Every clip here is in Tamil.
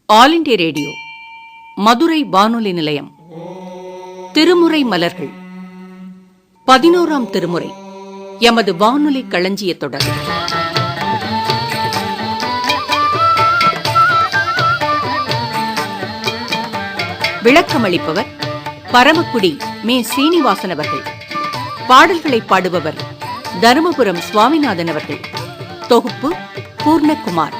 ஆல் இண்டியா ரேடியோ மதுரை வானொலி நிலையம். திருமுறை மலர்கள் 11ஆம் திருமுறை எமது வானொலி களஞ்சிய தொடர். விளக்கமளிப்பவர் பரமக்குடி மே. சீனிவாசன் அவர்கள். பாடல்களை பாடுபவர் தருமபுரம் சுவாமிநாதன் அவர்கள். தொகுப்பு பூர்ணகுமார்.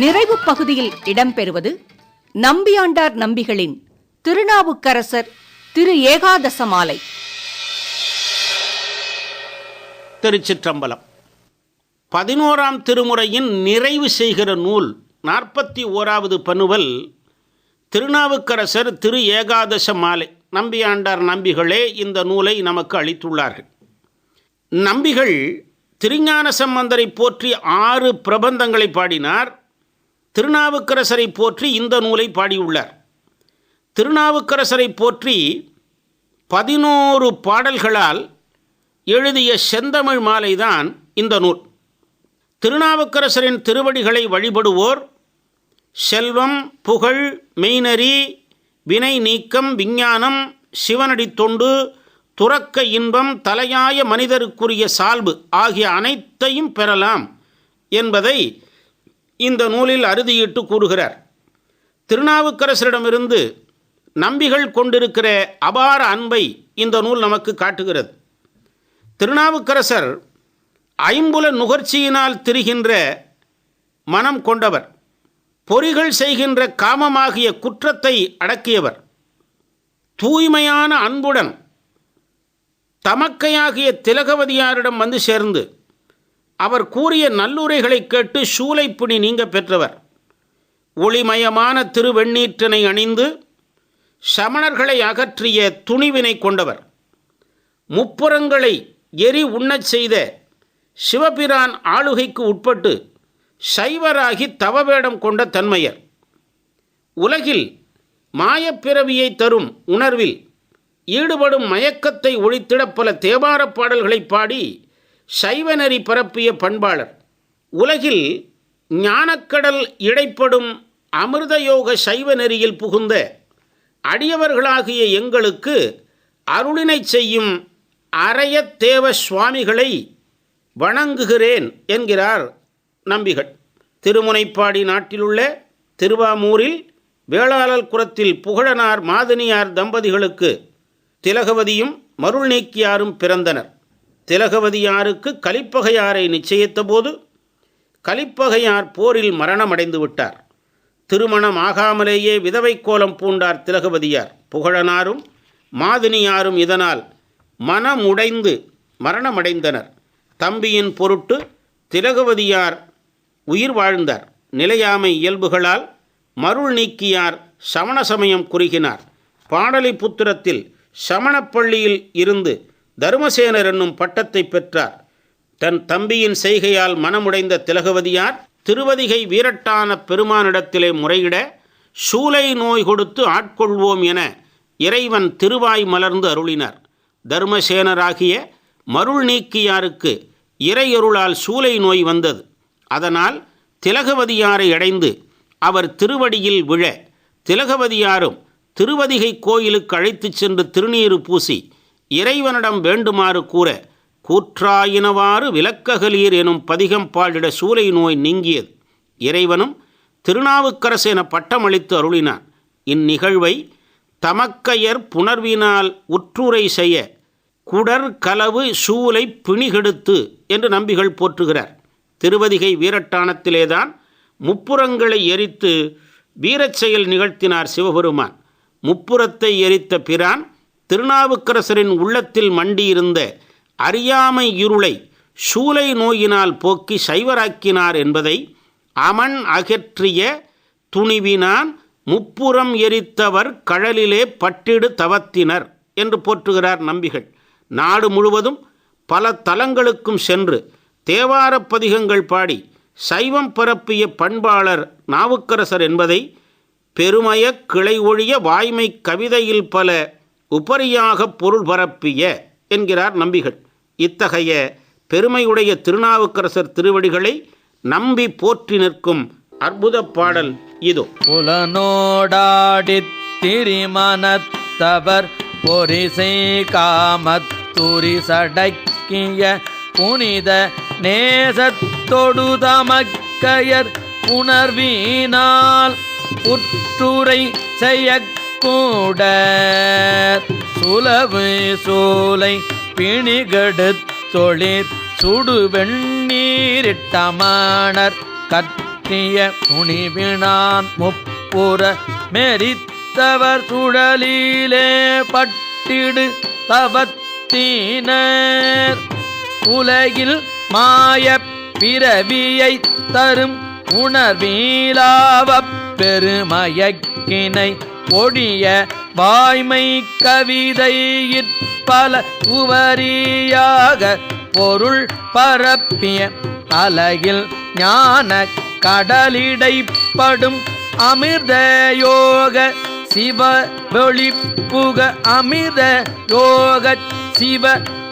நிறைவு பகுதியில் இடம்பெறுவது நம்பியாண்டார் நம்பிகளின் திருநாவுக்கரசர் திரு ஏகாதச மாலை. திருச்சிற்றம்பலம். 11ஆம் திருமுறையின் நிறைவு செய்கிற நூல் 41வது பனுவல் திருநாவுக்கரசர் திரு ஏகாதச மாலை. நம்பியாண்டார் நம்பிகளே இந்த நூலை நமக்கு அளித்துள்ளார்கள். நம்பிகள் திருஞான சம்பந்தரை போற்றி 6 பிரபந்தங்களை பாடினார். திருநாவுக்கரசரை போற்றி இந்த நூலை பாடியுள்ளார். திருநாவுக்கரசரை போற்றி 11 பாடல்களால் எழுதிய செந்தமிழ் மாலைதான் இந்த நூல். திருநாவுக்கரசரின் திருவடிகளை வழிபடுவோர் செல்வம், புகழ், மெய்நெறி, வினை நீக்கம், விஞ்ஞானம், சிவனடி தொண்டு, துறக்க இன்பம், தலையாய மனிதருக்குரிய சால்பு ஆகிய அனைத்தையும் பெறலாம் என்பதை இந்த நூலில் அறுதியிட்டு கூறுகிறார். திருநாவுக்கரசரிடமிருந்து நம்பிகள் கொண்டிருக்கிற அபார அன்பை இந்த நூல் நமக்கு காட்டுகிறது. திருநாவுக்கரசர் ஐம்புல நுகர்ச்சியினால் திரிகின்ற மனம் கொண்டவர். பொறிகள் செய்கின்ற காமமாகிய குற்றத்தை அடக்கியவர். தூய்மையான அன்புடன் தமக்கையாகிய திலகவதியாரிடம் வந்து சேர்ந்து அவர் கூறிய நல்லுரைகளை கேட்டு சூலைப்பிணி நீங்க பெற்றவர். ஒளிமயமான திருவெண்ணீற்றனை அணிந்து சமணர்களை அகற்றிய துணிவினை கொண்டவர். முப்புறங்களை எரி உண்ணச் செய்த சிவபிரான் ஆளுகைக்கு உட்பட்டு சைவராகி தவவேடம் கொண்ட தன்மையர். உலகில் மாயப்பிறவியை தரும் உணர்வில் ஈடுபடும் மயக்கத்தை ஒழித்திட பல தேவாரப் பாடல்களை பாடி சைவநெறி பரப்பிய பண்பாளர். உலகில் ஞானக்கடல் இடைப்படும் அமிர்தயோக சைவ நெறியில் புகுந்த அடியவர்களாகிய எங்களுக்கு அருளினை செய்யும் அரையத்தேவ சுவாமிகளை வணங்குகிறேன் என்கிறார் நம்பிகள். திருமுனைப்பாடி நாட்டிலுள்ள திருவாமூரில் வேளாளர் குலத்தில் புகழனார் மாதனியார் தம்பதிகளுக்கு திலகவதியும் மருள் நீக்கியாரும் பிறந்தனர். திலகவதியாருக்கு கலிப்பகையாரை நிச்சயித்த போது கலிப்பகையார் போரில் மரணமடைந்து விட்டார். திருமணம் ஆகாமலேயே விதவை கோலம் பூண்டார் திலகவதியார். புகழனாரும் மாதினியாரும் இதனால் மனமுடைந்து மரணமடைந்தனர். தம்பியின் பொருட்டு திலகவதியார் உயிர் வாழ்ந்தார். நிலையாமை இயல்புகளால் மருள் நீக்கியார் சமண சமயம் குறுகினார். பாடலிபுத்திரத்தில் சமணப்பள்ளியில் இருந்து தருமசேனர் என்னும் பட்டத்தை பெற்றார். தன் தம்பியின் செய்கையால் மனமுடைந்த திலகவதியார் திருவதிகை வீரட்டான பெருமானிடத்திலே முறையிட சூலை நோய் கொடுத்து ஆட்கொள்வோம் என இறைவன் திருவாய் மலர்ந்து அருளினார். தர்மசேனராகிய மருள் நீக்கியாருக்கு இறையருளால் சூலை நோய் வந்தது. அதனால் திலகவதியாரை அடைந்து அவர் திருவடியில் விழ திலகவதியாரும் திருவதிகை கோயிலுக்கு அழைத்துச் சென்று திருநீறு பூசி இறைவனிடம் வேண்டுமாறு கூற கூற்றாயினவாறு விலக்ககலீர் எனும் பதிகம் பாடிட சூலை நோய் நீங்கியது. இறைவனும் திருநாவுக்கரசு என பட்டமளித்து அருளினான். இந்நிகழ்வை தமக்கையர் புணர்வினால் உற்றுரை செய்ய குடர் கலவு சூலை பிணிகெடுத்து என்று நம்பிகள் போற்றுகிறார். திருவதிகை வீரட்டானத்திலேதான் முப்புறங்களை எரித்து வீரச் செயல் நிகழ்த்தினார் சிவபெருமான். முப்புறத்தை எரித்த பிரான் திருநாவுக்கரசரின் உள்ளத்தில் மண்டியிருந்த அறியாமை இருளை சூலை நோயினால் போக்கி சைவராக்கினார் என்பதை அமன் அகற்றிய துணிவினான் முப்புறம் எரித்தவர் கழலிலே பட்டிடு தவத்தினர் என்று போற்றுகிறார் நம்பிகள். நாடு முழுவதும் பல தலங்களுக்கும் சென்று தேவாரப் பதிகங்கள் பாடி சைவம் பரப்பிய பண்பாளர் நாவுக்கரசர் என்பதை பெருமய கிளை ஒழிய வாய்மை கவிதையில் பல உபரியாக பொருள் பரப்பிய என்கிறார் நம்பிகள். இத்தகைய பெருமையுடைய திருநாவுக்கரசர் திருவடிகளை நம்பி போற்றி நிற்கும் அற்புத பாடல் இதோ. புலனோடாடி திரிமனத்தவர் பொரிசை காமத்துரி சடக்கிய புனித நேசத்தொடு தமக்கையர் உணர்வினால் உற்றுரை செய்யக்கூட சுலவு சோலை பிணிகெடு தொழிற் சுடுவெண்ணீரிட்டமணர் கற்றிய துணிவினான் முப்புற மெரித்தவர் சுழலிலே பட்டிடு தவத்தினர் உலகில் மாய பிறவியை தரும் உணர்வீலாவப் பெருமயக்கினை ஒழிய வாய்மை கவிதையிற்பல உவரியாக பொருள் பரப்பிய அலகில் ஞான கடலிடைப்படும் அமிர்த யோக சிவ ஒளிப்புக அமிர்த யோக சிவ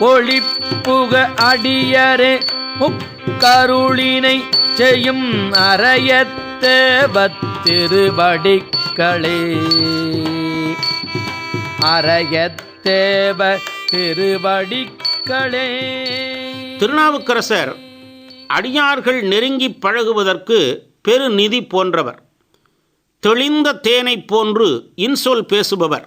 ஒளிப்புக அடியரே முக்கருளினை செய்யும் அரையத்தேவத் திருவடிகளே. அரையத்தேவ திருவடிகளே. திருநாவுக்கரசர் அடியார்கள் நெருங்கி பழகுவதற்கு பெருநிதி போன்றவர். தெளிந்த தேனை போன்று இன்சொல் பேசுபவர்.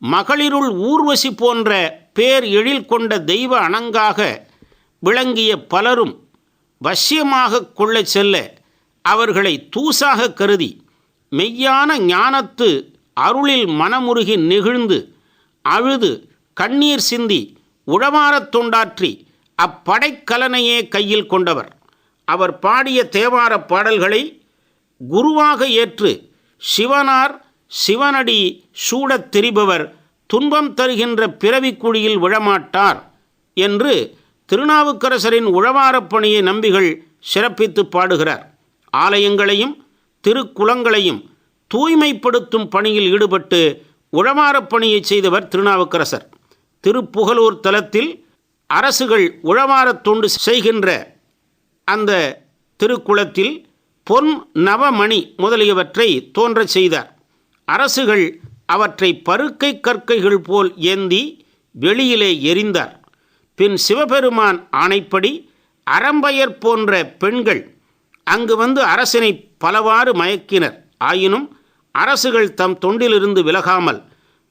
மகளிருள் ஊர்வசி போன்ற பேர் எழில் கொண்ட தெய்வ அணங்காக விளங்கிய பலரும் வசியமாக கொள்ளச் செல்ல அவர்களை தூசாக கருதி மெய்யான ஞானத்து அருளில் மனமுருகி நெகிழ்ந்து அழுது கண்ணீர் சிந்தி உழவாரத் தொண்டாற்றி அப்படைக்கலனையே கையில் கொண்டவர். அவர் பாடிய தேவார பாடல்களை குருவாக ஏற்று சிவனார் சிவனடி சூடத் திரிபவர் துன்பம் தருகின்ற பிறவிக்குழியில் விழமாட்டார் என்று திருநாவுக்கரசரின் உழவாரப் பணியை நம்பிகள் சிறப்பித்து பாடுகிறார். ஆலயங்களையும் திருக்குளங்களையும் தூய்மைப்படுத்தும் பணியில் ஈடுபட்டு உழவாரப் பணியை செய்தவர் திருநாவுக்கரசர். திருப்புகலூர் தலத்தில் அரசுகள் உழவாரத் தொண்டு செய்கின்ற அந்த திருக்குளத்தில் பொன் நவமணி முதலியவற்றை தோன்றச் செய்தார். அரசுகள் அவற்றை பருக்கை கற்கைகள் போல் ஏந்தி வெளியிலே எறிந்தார். பின் சிவபெருமான் ஆணைப்படி அரம்பையர் போன்ற பெண்கள் அங்கு வந்து அரசனை பலவாறு மயக்கினர். ஆயினும் அரசுகள் தம் தொண்டிலிருந்து விலகாமல்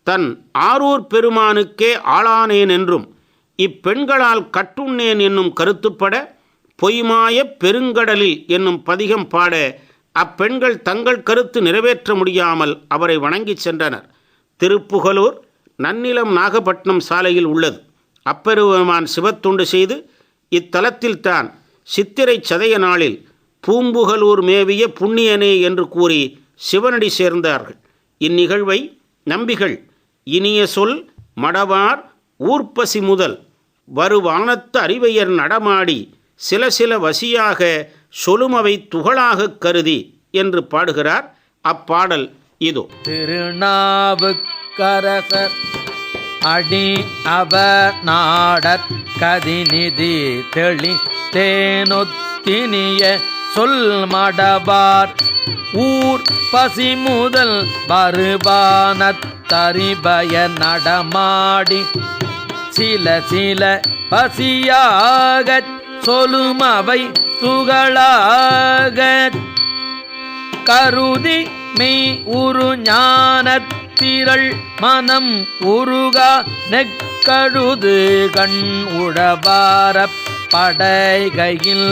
தன் ஆரூர் பெருமானுக்கே ஆளானேன் என்றும் இப்பெண்களால் கட்டுண்ணேன் என்னும் கருத்துப்பட பொய்மாய பெருங்கடலில் என்னும் பதிகம் பாட அப்பெண்கள் தங்கள் கருத்து நிறைவேற்ற முடியாமல் அவரை வணங்கிச் சென்றனர். திருப்புகலூர் நன்னிலம் நாகப்பட்டினம் சாலையில் உள்ளது. அப்பெருமான் சிவத்தொண்டு செய்து இத்தலத்தில் தான் சித்திரை சதய நாளில் பூம்புகலூர் மேவிய புண்ணியனே என்று கூறி சிவனடி சேர்ந்தார்கள். இந்நிகழ்வை நம்பிகள் இனிய சொல் மடவார் ஊர்ப்பசி முதல் வருவானத்து அறிவையர் நடமாடி சில சில வசியாக சொலுமவை துகளாக கருதி என்று பாடுகிறார். அப்பாடல் இதோ. திருநாவுக்கரசர் அடி அவர் நாடற் கதிநிதி தெளி தேனொத்தினிய சொல் மடவார் ஊர் பசி முதல் வருபானத்தறிபய நடமாடி சில சில பசியாகச் சொலுமவை துகளாக கருதி மெய் உரு ஞானத்திரள் மனம் உருகா நெக்கழுது கண் உழவாரப் படைகையில்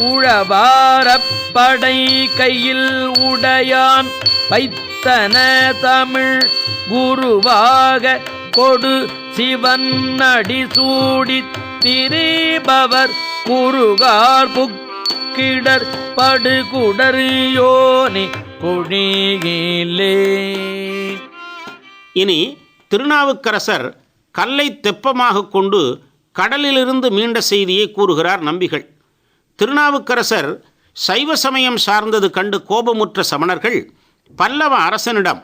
உழவாரப் படை கையில் உடையான் வைத்தன தமிழ் குருவாக கொடு சிவன் அடி சூடி திரிபவர் குருகார் புக்கிடர் படுகுடர் யோனி குழியிலே. இனி திருநாவுக்கரசர் கல்லை தெப்பமாக கொண்டு கடலிலிருந்து மீண்ட செய்தியை கூறுகிறார் நம்பிகள். திருநாவுக்கரசர் சைவ சமயம் சார்ந்தது கண்டு கோபமுற்ற சமணர்கள் பல்லவ அரசனிடம்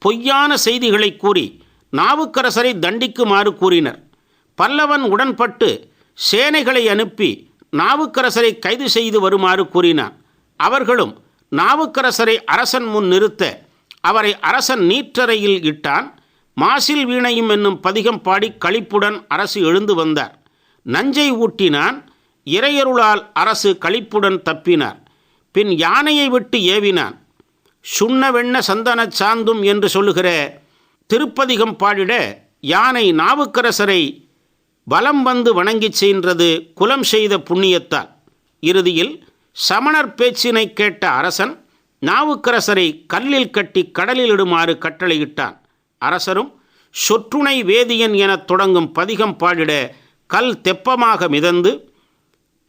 பொய்யான செய்திகளை கூறி நாவுக்கரசரை தண்டிக்குமாறு கூறினர். பல்லவன் உடன்பட்டு சேனைகளை அனுப்பி நாவுக்கரசரை கைது செய்து வருமாறு கூறினான். அவர்களும் நாவுக்கரசரை அரசன் முன் நிறுத்த அவரை அரசன் நீற்றறையில் இட்டான். மாசில் வீணையும் என்னும் பதிகம் பாடி களிப்புடன் அரசு எழுந்து வந்தார். நஞ்சை ஊட்டினான். இறையருளால் அரசு களிப்புடன் தப்பினார். பின் யானையை விட்டு ஏவினான். சுண்ண வெண்ண சந்தனச் சாந்தும் என்று சொல்லுகிற திருப்பதிகம் பாடிட யானை நாவுக்கரசரை வலம் வந்து வணங்கிச் சென்றது குலம் செய்த புண்ணியத்தால். இறுதியில் சமணர் பேச்சினை கேட்ட அரசன் நாவுக்கரசரை கல்லில் கட்டி கடலில் இடுமாறு கட்டளையிட்டான். அரசரும் சொற்றுணை வேதியன் எனத் தொடங்கும் பதிகம் பாடிட கல் தெப்பமாக மிதந்து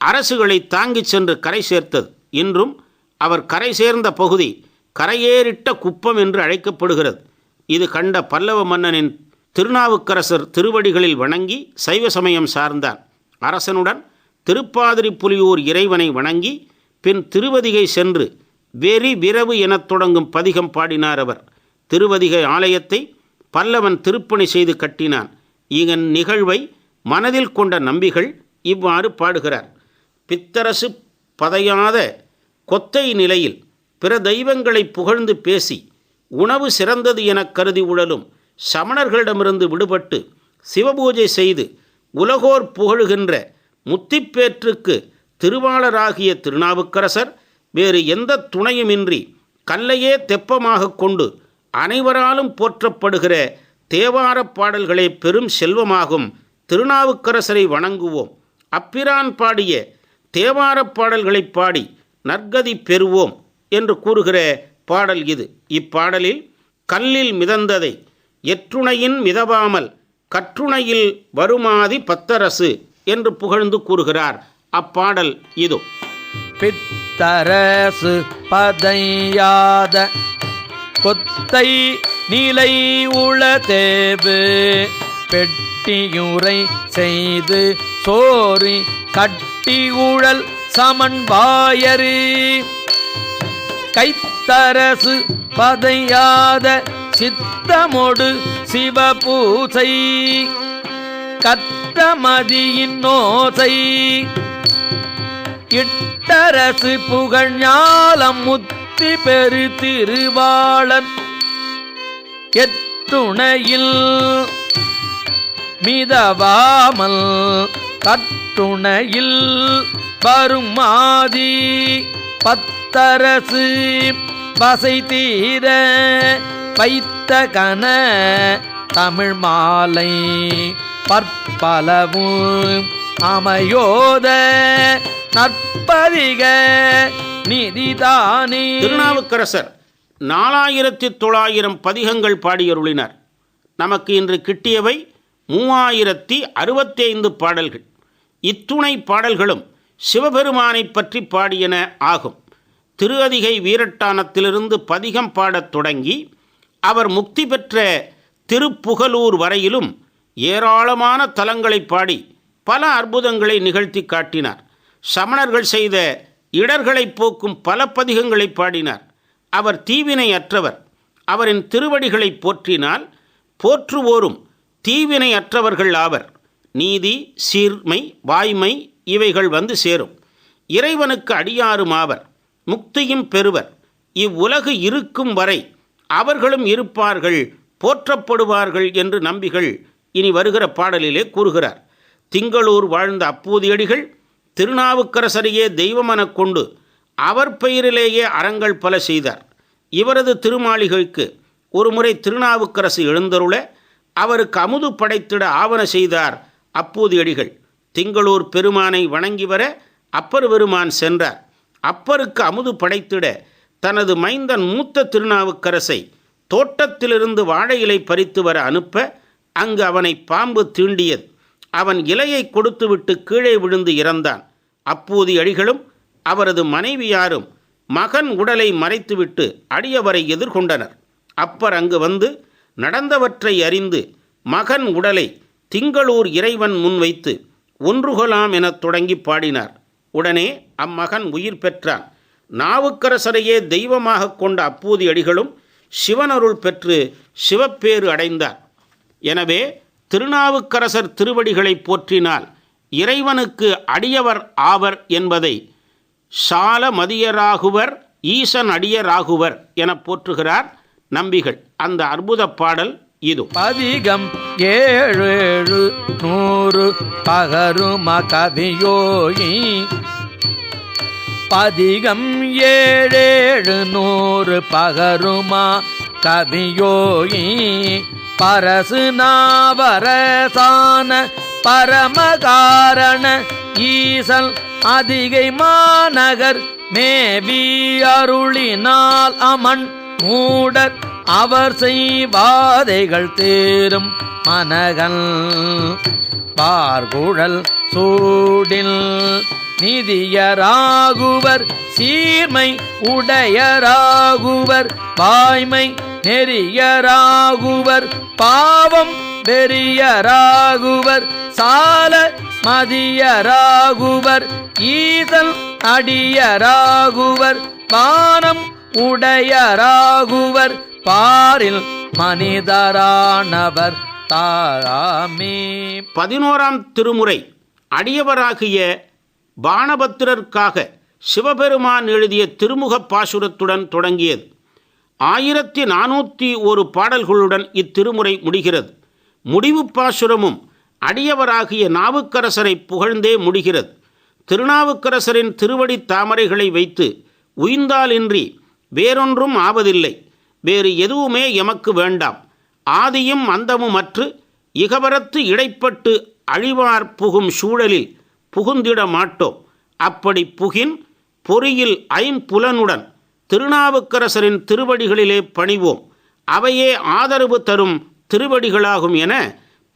அரசுகளை தாங்கிச் சென்று கரை சேர்த்தது. இன்றும் அவர் கரை சேர்ந்த பகுதி கரையேறிட்ட குப்பம் என்று அழைக்கப்படுகிறது. இது கண்ட பல்லவ மன்னனின் திருநாவுக்கரசர் திருவடிகளில் வணங்கி சைவ சமயம் சார்ந்தார். அரசனுடன் திருப்பாதிரிப்புலியூர் இறைவனை வணங்கி பின் திருவதிகை சென்று வெறி விரவு எனத் தொடங்கும் பதிகம் பாடினார். அவர் திருவதிகை ஆலயத்தை பல்லவன் திருப்பணி செய்து கட்டினான். இதன் நிகழ்வை மனதில் கொண்ட நம்பிகள் இவ்வாறு பாடுகிறார். பித்தரசு பதையாத கொத்தை நிலையில் பிற தெய்வங்களை புகழ்ந்து பேசி உணவு சிறந்தது எனக் கருதி உழலும் சமணர்களிடமிருந்து விடுபட்டு சிவபூஜை செய்து உலகோர் புகழுகின்ற முத்திப்பேற்றுக்கு திருவாளராகிய திருநாவுக்கரசர் வேறு எந்த துணையுமின்றி கல்லையே தெப்பமாக கொண்டு அனைவராலும் போற்றப்படுகிற தேவாரப் பாடல்களே பெரும் செல்வமாகும். திருநாவுக்கரசரை வணங்குவோம். அப்பிரான் பாடிய தேவாரப் பாடல்களை பாடி நற்கதி பெறுவோம் என்று கூறுகிற பாடல் இது. இப்பாடலில் கல்லில் மிதந்ததை எற்றுணையின் மிதவாமல் கற்றுணையில் வருமாதி பத்தரசு என்று புகழ்ந்து கூறுகிறார். அப்பாடல் இது. பித்தரசு பதையாத கொத்தை நிலை உள தேவு பெட்டியுரை செய்து சோரி கட்டி உழல் சமன்பாயரு கைத்தரசு பதையாத சித்தமொடு சிவபூசை கத்தமதியின் நோசை இட்டரசு புகழ் ஞாலம் முத்தி பெரு திருவாளன் எத்துணையில் மிதவாமல் கட்டுணையில் வருமாதி பத்தரசு வசை தீர வைத்த கன தமிழ் மாலை பற்பலவும் அமையோத நற்பதிக நிதிதானே. திருநாவுக்கரசர் 4900 பதிகங்கள் பாடியருளினார். நமக்கு இன்று கிட்டியவை 3065 பாடல்கள். இத்துணை பாடல்களும் சிவபெருமானை பற்றி பாடியன ஆகும். திருஅதிகை வீரட்டானத்திலிருந்து பதிகம் பாடத் தொடங்கி அவர் முக்தி பெற்ற திருப்புகலூர் வரையிலும் ஏராளமான தலங்களை பாடி பல அற்புதங்களை நிகழ்த்தி காட்டினார். சமணர்கள் செய்த இடர்களை போக்கும் பல பதிகங்களை பாடினார். அவர் தீவினை அற்றவர். அவரின் திருவடிகளை போற்றினால் போற்றுவோரும் தீவினை அற்றவர்கள் ஆவர். நீதி, சீர்மை, வாய்மை இவைகள் வந்து சேரும். இறைவனுக்கு அடியாருமாவர். முக்தியும் பெறுவர். இவ்வுலகு இருக்கும் வரை அவர்களும் இருப்பார்கள், போற்றப்படுவார்கள் என்று நம்பிகள் இனி வருகிற பாடலிலே கூறுகிறார். திங்களூர் வாழ்ந்த அப்பூதியடிகள் திருநாவுக்கரசரையே தெய்வமெனக் கொண்டு அவர் பெயரிலேயே அறங்கள் பல செய்தார். இவரது திருமாளிகைக்கு ஒருமுறை திருநாவுக்கரசு எழுந்தருள அவருக்கு அமுது படைத்திட ஆவன செய்தார் அப்பூதியடிகள். திங்களூர் பெருமானை வணங்கி வர அப்பர் பெருமான் சென்றார். அப்பருக்கு அமுது படைத்திட தனது மைந்தன் மூத்த திருநாவுக்கரசை தோட்டத்திலிருந்து வாழை இலை பறித்து வர அனுப்ப அங்கு அவனை பாம்பு தீண்டியது. அவன் இலையை கொடுத்துவிட்டு கீழே விழுந்து இறந்தான். அப்பூதி அடிகளும் அவரது மனைவியாரும் மகன் உடலை மறைத்துவிட்டு அடியவரை எதிர்கொண்டனர். அப்பர் அங்கு வந்து நடந்தவற்றை அறிந்து மகன் உடலை திங்களூர் இறைவன் முன்வைத்து ஒன்றுகொலாம் எனத் தொடங்கி பாடினார். உடனே அம்மகன் உயிர் பெற்றான். நாவுக்கரசரையே தெய்வமாக கொண்ட அப்பூதி அடிகளும் சிவனருள் பெற்று சிவப்பேறு அடைந்தார். எனவே திருநாவுக்கரசர் திருவடிகளை போற்றினால் இறைவனுக்கு அடியவர் ஆவர் என்பதை சால மதியராகுவர் ஈசன் அடியராகுவர் என போற்றுகிறார் நம்பிகள். அந்த அற்புத பாடல் இது. பதிகம் 700 பகரும கவியோயி. பதிகம் 700 பகருமா கவியோயி. பரசு நாவரசான பரமகாரண ஈசல் அதிகை மாநகர் மேவி அருளினால் அமன் மூடர் அவர் செய்வாதைகள் தேரும் மனகல். பார்குழல் சூடில் நிதியராகுவர் சீர்மை உடையராகுவர் வாய்மை நெறியராகுவர் பாவம் வெறியராகுவர் சால மதியராகுவர் ஈசல் அடியராகுவர் வானம் உடையராகுவர் பாரில் மனிதரானவர் தாமே. 11ஆம் திருமுறை அடியவராகிய பாணபத்திரருக்காக சிவபெருமான் எழுதிய திருமுகப் பாசுரத்துடன் தொடங்கியது. 1401 பாடல்களுடன் இத்திருமுறை முடிகிறது. முடிவு பாசுரமும் அடியவராகிய நாவுக்கரசரை புகழ்ந்தே முடிகிறது. திருநாவுக்கரசரின் திருவடி தாமரைகளை வைத்து உய்ந்தாலின்றி வேறொன்றும் ஆவதில்லை, வேறு எதுவுமே எமக்கு வேண்டாம், ஆதியும் அந்தமுமற்று இகவரத்து இடைப்பட்டு அழிவார் புகும் சூழலில் புகுந்திட மாட்டோம். அப்படி புகின் பொறியில் ஐம்புலனுடன் திருநாவுக்கரசரின் திருவடிகளிலே பணிவோம், அவையே ஆதரவு தரும் திருவடிகளாகும் என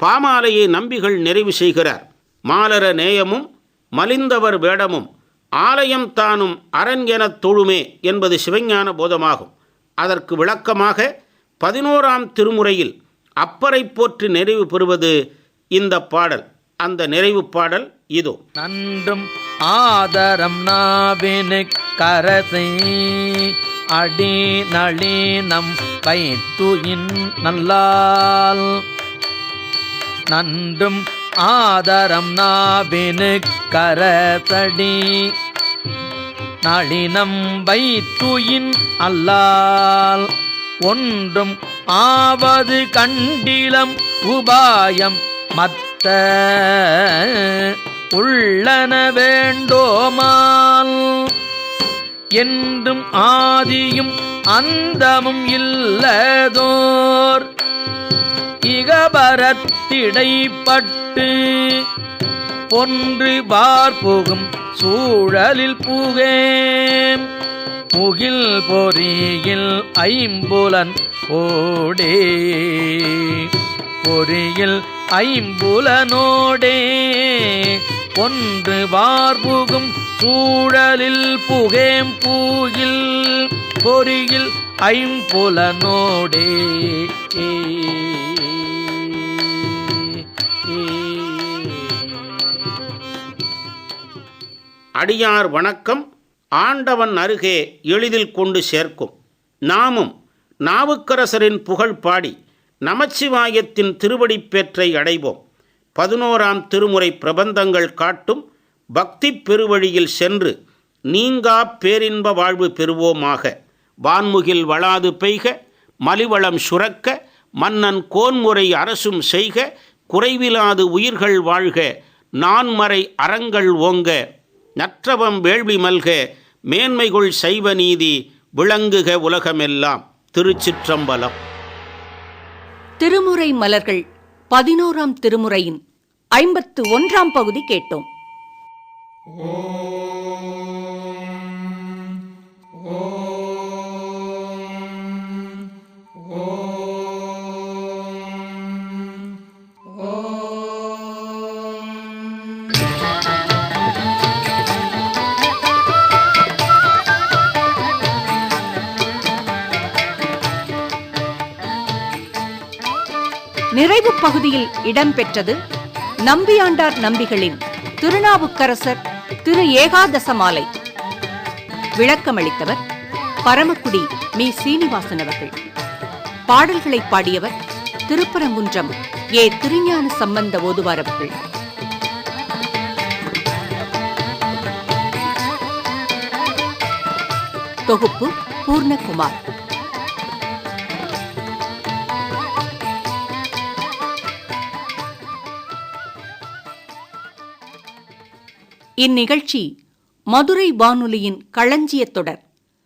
பாமாலையை நம்பிகள் நிறைவு செய்கிறார். மாலர நேயமும் மலிந்தவர் வேடமும் ஆலயம் தானும் அரண் எனத் தொழுமே என்பது சிவஞான போதமாகும். அதற்கு விளக்கமாக 11ஆம் திருமுறையில் அப்பரை போற்றி நிறைவு பெறுவது இந்த பாடல். அந்த நிறைவு பாடல் இதோ. நன்றும் ஆதரம் நாவினு கரசை அடி நளினம் பைத்துயின் நல்லால். நன்றும் ஆதரம் நாவினு கரசடி நளினம் வைத்துயின் அல்லால். ஒன்றும் ஆவது கண்டிலம் உபாயம் மத்த உள்ளன வேண்டோமால். என்றும் ஆதியும் அந்தமும் இல்லதோர் இகபரத்திடைப்பட்டு பொன்று பார்ப்புகும் சூழலில் புகேம் முகில் பொறியில் ஐம்புலன் ஓடே. பொறியில் ஐம்புலனோடே ஒன்று பார்ப்புகும் சூழலில் புகேம் பூகில் பொறியில் ஐம்புலனோடே. அடியார் வணக்கம் ஆண்டவன் அருகே எளிதில் கொண்டு சேர்க்கும். நாமும் நாவுக்கரசரின் புகழ் பாடி நமச்சிவாயத்தின் திருவடிப்பேற்றை அடைவோம். 11ஆம் திருமுறை பிரபந்தங்கள் காட்டும் பக்தி பெருவழியில் சென்று நீங்கா பேரின்ப வாழ்வு பெறுவோமாக. வான்முகில் வளாது பெய்க, மலிவளம் சுரக்க, மன்னன் கோன்முறை அரசும் செய்க, குறைவிலாது உயிர்கள் வாழ்க, நான்மறை அறங்கள் ஓங்க, நற்றவம் வேள்வி மல்க, மேன்மைகொள் சைவ நீதி விளங்குக உலகமெல்லாம். திருச்சிற்றம்பலம். திருமுறை மலர்கள் 11ஆம் திருமுறையின் 51ஆம் பகுதி கேட்டோம். நிறைவு பகுதியில் இடம்பெற்றது நம்பியாண்டார் நம்பிகளின் திருநாவுக்கரசர் திரு ஏகாதசமாலை. விளக்கமளித்தவர் பரமக்குடி மீ. சீனிவாசன் அவர்கள். பாடல்களை பாடியவர் திருப்பரங்குன்றம் ஏ. திருஞான சம்பந்த ஓதுவார் அவர்கள். தொகுப்பு பூர்ணகுமார். இந்நிகழ்ச்சி மதுரை வானொலியின் களஞ்சியத் தொடர்.